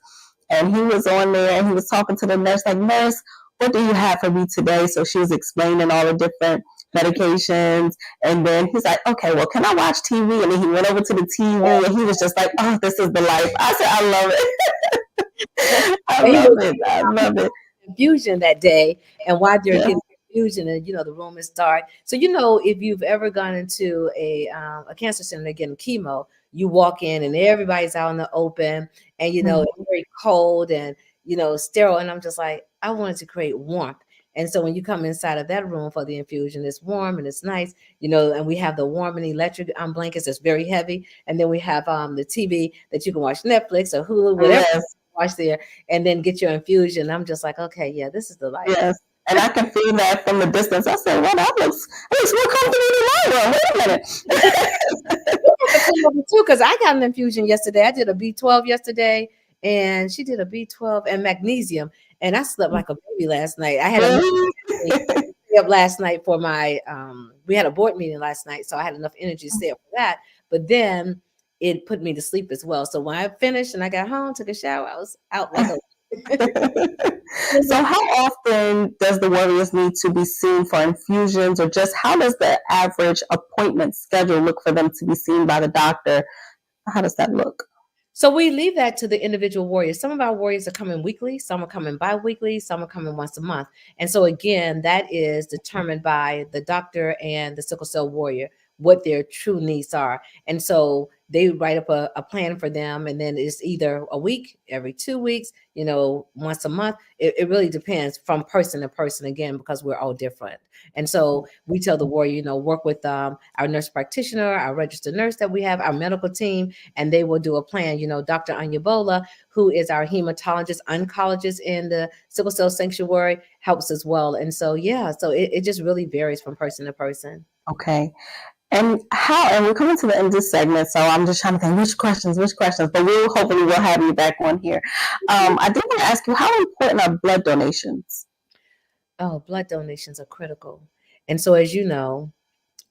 and he was on there and he was talking to the nurse, like, nurse, what do you have for me today? So she was explaining all the different medications, and then he's like, okay, well, can I watch TV? And then he went over to the TV, and he was just like, oh, this is the life. I said, I love it. I love it. Confusion that day, and why they're getting confusion, and the room is dark. So if you've ever gone into a cancer center getting chemo, you walk in and everybody's out in the open, and it's very cold, and sterile. And I'm just like, I wanted to create warmth. And so when you come inside of that room for the infusion, it's warm and it's nice, and we have the warm and electric blankets that's very heavy. And then we have the TV that you can watch Netflix or Hulu, whatever you watch there, and then get your infusion. I'm just like, okay, yeah, this is the life. Yes. And I can feel that from a distance. I said, well, that looks more comfortable than my room. Wait a minute. Too, because I got an infusion yesterday. I did a B12 yesterday, and she did a B12 and magnesium. And I slept like a baby last night. I had a up last night for my we had a board meeting last night, so I had enough energy to stay up for that. But then it put me to sleep as well. So when I finished and I got home, took a shower, I was out like a So how often does the Warriors need to be seen for infusions, or just how does the average appointment schedule look for them to be seen by the doctor? How does that look? So we leave that to the individual warriors. Some of our warriors are coming weekly, some are coming bi-weekly, some are coming once a month. And so again, that is determined by the doctor and the sickle cell warrior, what their true needs are. And so they write up a plan for them, and then it's either a week, every 2 weeks, once a month. It really depends from person to person, again, because we're all different. And so we tell the warrior, work with our nurse practitioner, our registered nurse that we have, our medical team, and they will do a plan. Dr. Anyabola, who is our hematologist, oncologist in the sickle cell sanctuary, helps as well. And so, so it just really varies from person to person. Okay. And we're coming to the end of this segment, so I'm just trying to think which questions, but hopefully we'll have you back on here. I did want to ask you, how important are blood donations? Oh, blood donations are critical. And so, as you know,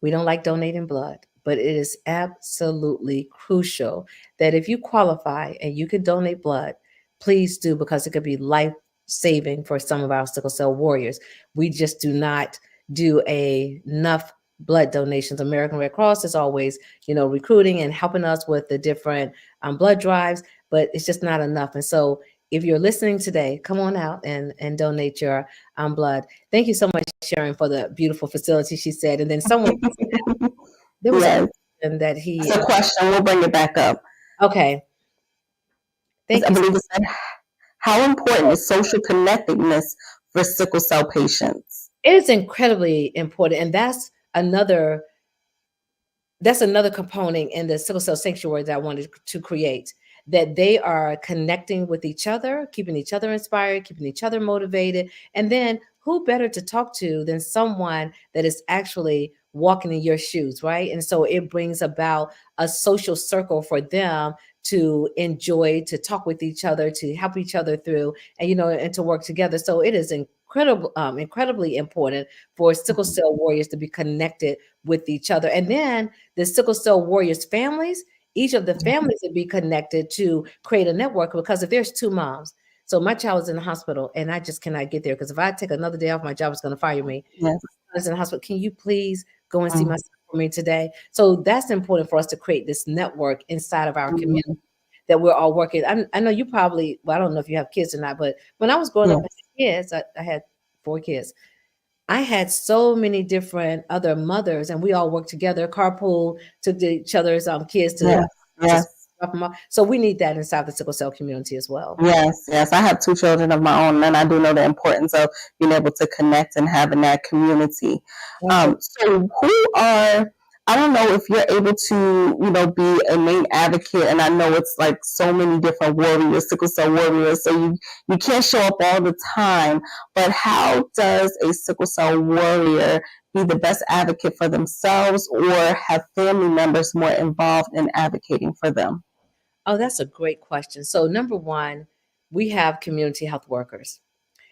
we don't like donating blood, but it is absolutely crucial that if you qualify and you can donate blood, please do, because it could be life-saving for some of our sickle cell warriors. We just do not do enough blood donations. American Red Cross is always, recruiting and helping us with the different blood drives, but it's just not enough. And so if you're listening today, come on out and donate your blood. Thank you so much, Sharon, for the beautiful facility, she said. And then someone, there was a question that It's a question. We'll bring it back up. Okay. Thank you. I believe it said, how important is social connectedness for sickle cell patients? It is incredibly important. And that's another component in the sickle cell sanctuary that I wanted to create, that they are connecting with each other, keeping each other inspired, keeping each other motivated. And then who better to talk to than someone that is actually walking in your shoes, right? And so it brings about a social circle for them to enjoy, to talk with each other, to help each other through, and and to work together. So it is incredibly important for sickle cell warriors to be connected with each other. And then the sickle cell warriors families, each of the families would be connected to create a network, because if there's two moms, so my child is in the hospital and I just cannot get there, because if I take another day off, my job is going to fire me. Yes. I was in the hospital. Can you please go and see my son for me today? So that's important for us to create this network inside of our community, that we're all working. I know you probably, I don't know if you have kids or not, but when I was growing up as kids, I had 4 kids. I had so many different other mothers, and we all worked together, carpool, took each other's kids to drop them off. So we need that inside the sickle cell community as well. Yes. I have 2 children of my own, and I do know the importance of being able to connect and having that community. So I don't know if you're able to, be a main advocate, and I know it's like so many different warriors, sickle cell warriors, so you can't show up all the time, but how does a sickle cell warrior be the best advocate for themselves, or have family members more involved in advocating for them? Oh, that's a great question. So number one, we have community health workers.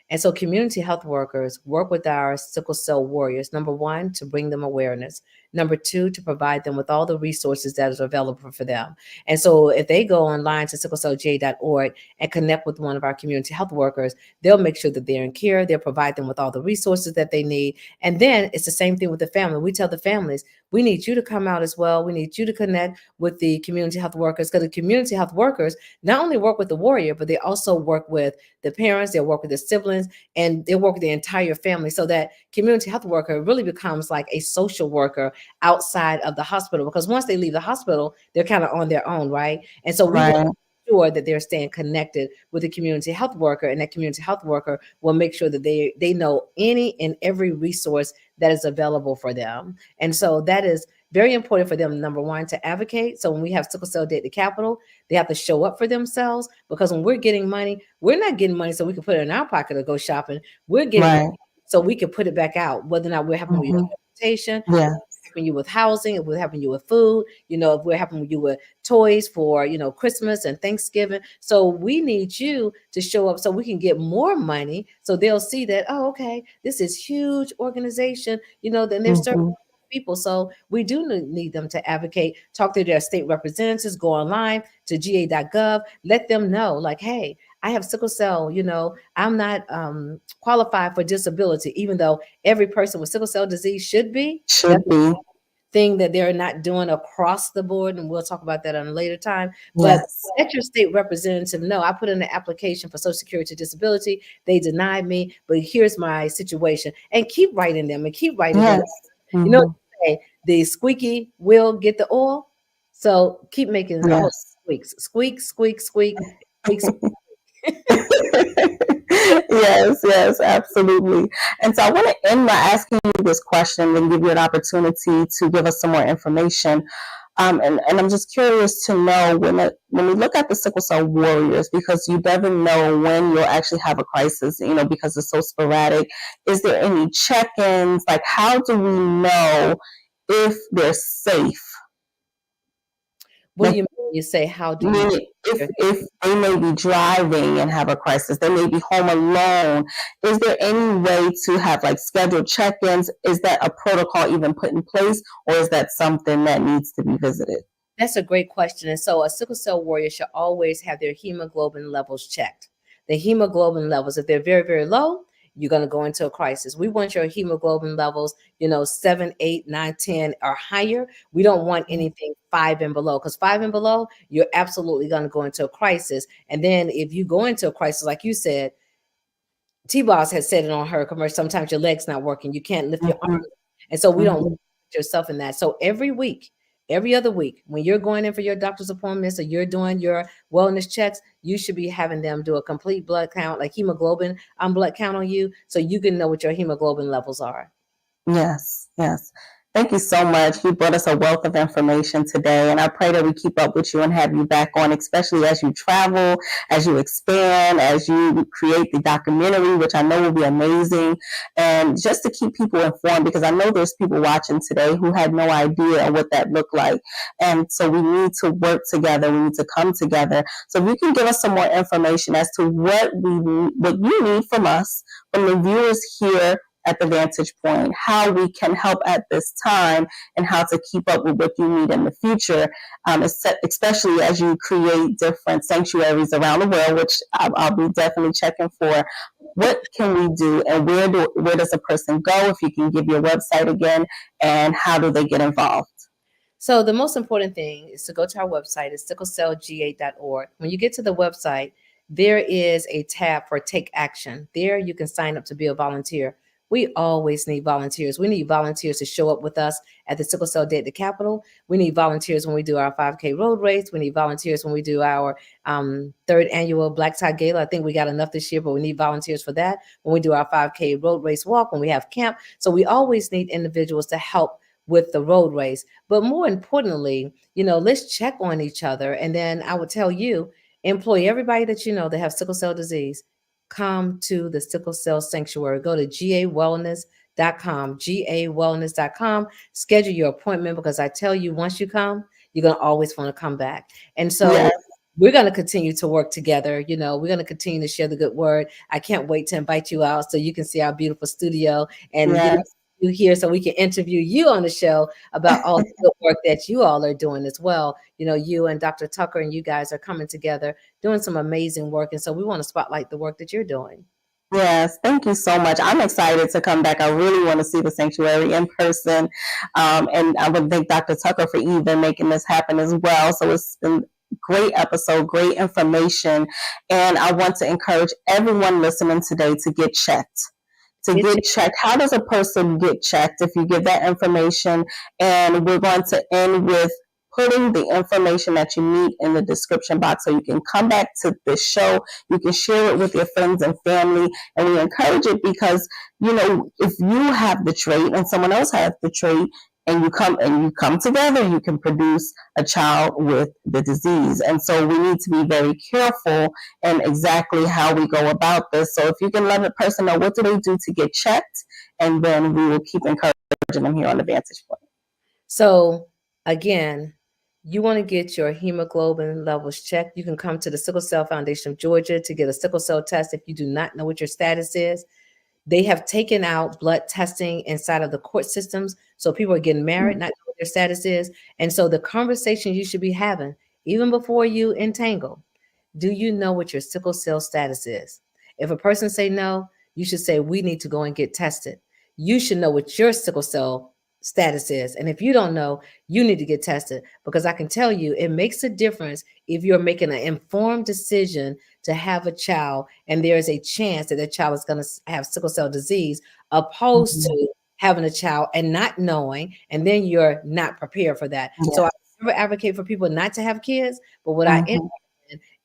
And so community health workers work with our sickle cell warriors, number one, to bring them awareness. Number two, to provide them with all the resources that is available for them. And so if they go online to sicklecellj.org and connect with one of our community health workers, they'll make sure that they're in care. They'll provide them with all the resources that they need. And then it's the same thing with the family. We tell the families, we need you to come out as well. We need you to connect with the community health workers, because the community health workers not only work with the warrior, but they also work with the parents, they work with the siblings, and they work with the entire family. So that community health worker really becomes like a social worker outside of the hospital, because once they leave the hospital, they're kind of on their own, right? And so we work sure that they're staying connected with the community health worker, and that community health worker will make sure that they know any and every resource that is available for them. And so that is very important for them, number one, to advocate. So when we have Sickle Cell Day at the Capitol, they have to show up for themselves, because when we're getting money, we're not getting money so we can put it in our pocket or go shopping. We're getting Right. money so we can put it back out, whether or not we're helping with your transportation, Yes. helping you with housing, if we're helping you with food, if we're helping you with toys for, Christmas and Thanksgiving. So we need you to show up so we can get more money. So they'll see that, oh, okay, this is huge organization, then they're serving people. So we do need them to advocate, talk to their state representatives, go online to ga.gov, let them know, like, hey, I have sickle cell, I'm not qualified for disability, even though every person with sickle cell disease should be. Should be. Thing that they're not doing across the board, and we'll talk about that on a later time. Yes. But let your state representative know, I put in an application for Social Security disability, they denied me, but here's my situation. And keep writing them and keep writing them. Say, the squeaky will get the oil. So keep making squeaks. Squeak, squeak, squeak, squeak, squeak. Yes, absolutely. And so I want to end by asking you this question and give you an opportunity to give us some more information. And I'm just curious to know, when we look at the sickle cell warriors, because you never know when you'll actually have a crisis, because it's so sporadic. Is there any check-ins? Like, how do we know if they're safe? What do you mean when you say, how do you? If they may be driving and have a crisis, they may be home alone. Is there any way to have scheduled check-ins? Is that a protocol even put in place, or is that something that needs to be visited? That's a great question. And so a sickle cell warrior should always have their hemoglobin levels checked. The hemoglobin levels, if they're very, very low, you're going to go into a crisis. We want your hemoglobin levels, 7, 8, 9, 10 or higher. We don't want anything 5 and below, because 5 and below, you're absolutely going to go into a crisis. And then if you go into a crisis, like you said, T-Boss has said it on her commercial, sometimes your leg's not working. You can't lift your arm. And so we don't put yourself in that. So every other week, when you're going in for your doctor's appointments or you're doing your wellness checks, you should be having them do a complete blood count, like hemoglobin blood count on you, so you can know what your hemoglobin levels are. Yes. Thank you so much. You brought us a wealth of information today, and I pray that we keep up with you and have you back on, especially as you travel, as you expand, as you create the documentary, which I know will be amazing, and just to keep people informed, because I know there's people watching today who had no idea what that looked like. And so we need to work together. We need to come together. So if you can give us some more information as to what you need from us, from the viewers here at the Vantage Point, how we can help at this time, and how to keep up with what you need in the future, especially as you create different sanctuaries around the world, which I'll be definitely checking for. What can we do, and where does a person go? If you can give your website again, and how do they get involved? So the most important thing is to go to our website. It's sicklecellga.org. When you get to the website, there is a tab for Take Action. There you can sign up to be a volunteer. We always need volunteers. We need volunteers to show up with us at the Sickle Cell Day at the Capitol. We need volunteers when we do our 5K road race. We need volunteers when we do our third annual Black Tie Gala. I think we got enough this year, but we need volunteers for that. When we do our 5K road race walk, when we have camp. So we always need individuals to help with the road race. But more importantly, let's check on each other. And then I would tell you, employ everybody that you know that have sickle cell disease. Come to the Sickle Cell Sanctuary. Go to gawellness.com, gawellness.com. Schedule your appointment, because I tell you, once you come, you're going to always want to come back. And so we're going to continue to work together. We're going to continue to share the good word. I can't wait to invite you out so you can see our beautiful studio and you here so we can interview you on the show about all the good work that you all are doing as well. You and Dr. Tucker and you guys are coming together, doing some amazing work. And so we want to spotlight the work that you're doing. Yes, thank you so much. I'm excited to come back. I really want to see the sanctuary in person. And I would thank Dr. Tucker for even making this happen as well. So it's been a great episode, great information. And I want to encourage everyone listening today to get checked. How does a person get checked? If you give that information, and we're going to end with putting the information that you need in the description box so you can come back to this show. You can share it with your friends and family. And we encourage it because, if you have the trait and someone else has the trait, and you come together, you can produce a child with the disease. And so we need to be very careful in exactly how we go about this. So if you can let a person know what do they do to get checked, and then we will keep encouraging them here on the Vantage Point. So again, you want to get your hemoglobin levels checked. You can come to the Sickle Cell Foundation of Georgia to get a sickle cell test if you do not know what your status is. They have taken out blood testing inside of the court systems. So people are getting married, not knowing what their status is. And so the conversation you should be having, even before you entangle, do you know what your sickle cell status is? If a person say no, you should say, we need to go and get tested. You should know what your sickle cell status is. And if you don't know, you need to get tested, because I can tell you it makes a difference if you're making an informed decision to have a child and there is a chance that that child is going to have sickle cell disease, opposed to having a child and not knowing, and then you're not prepared for that. Yes. So I never advocate for people not to have kids, but what I am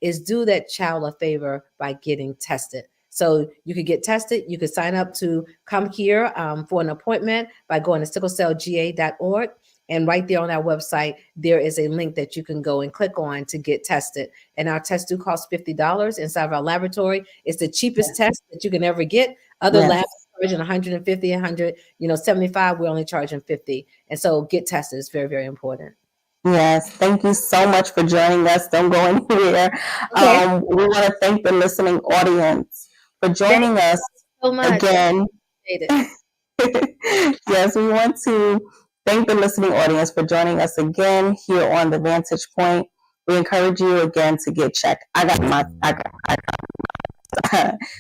is do that child a favor by getting tested. So you could get tested. You could sign up to come here for an appointment by going to sicklecellga.org. And right there on our website, there is a link that you can go and click on to get tested. And our tests do cost $50 inside of our laboratory. It's the cheapest test that you can ever get. Other labs are charging 150, 100, 75. We're only charging 50. And so get tested is very, very important. Yes, thank you so much for joining us. Don't go anywhere. Okay. We want to thank the listening audience for joining us so much. again. Yes, we want to thank the listening audience for joining us again here on the Vantage Point. We encourage you again to get checked. I got my.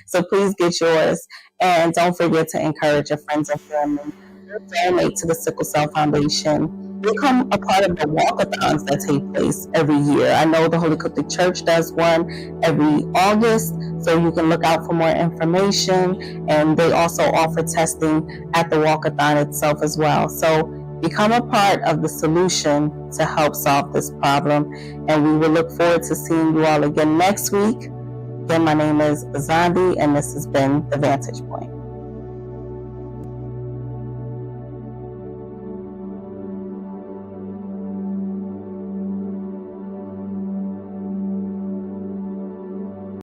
So please get yours, and don't forget to encourage your friends and family. Donate to the Sickle Cell Foundation. Become a part of the walkathons that take place every year. I know the Holy Coptic Church does one every August, so you can look out for more information. And they also offer testing at the walkathon itself as well. So become a part of the solution to help solve this problem. And we will look forward to seeing you all again next week. Again, my name is Zandi, and this has been The Vantage Point.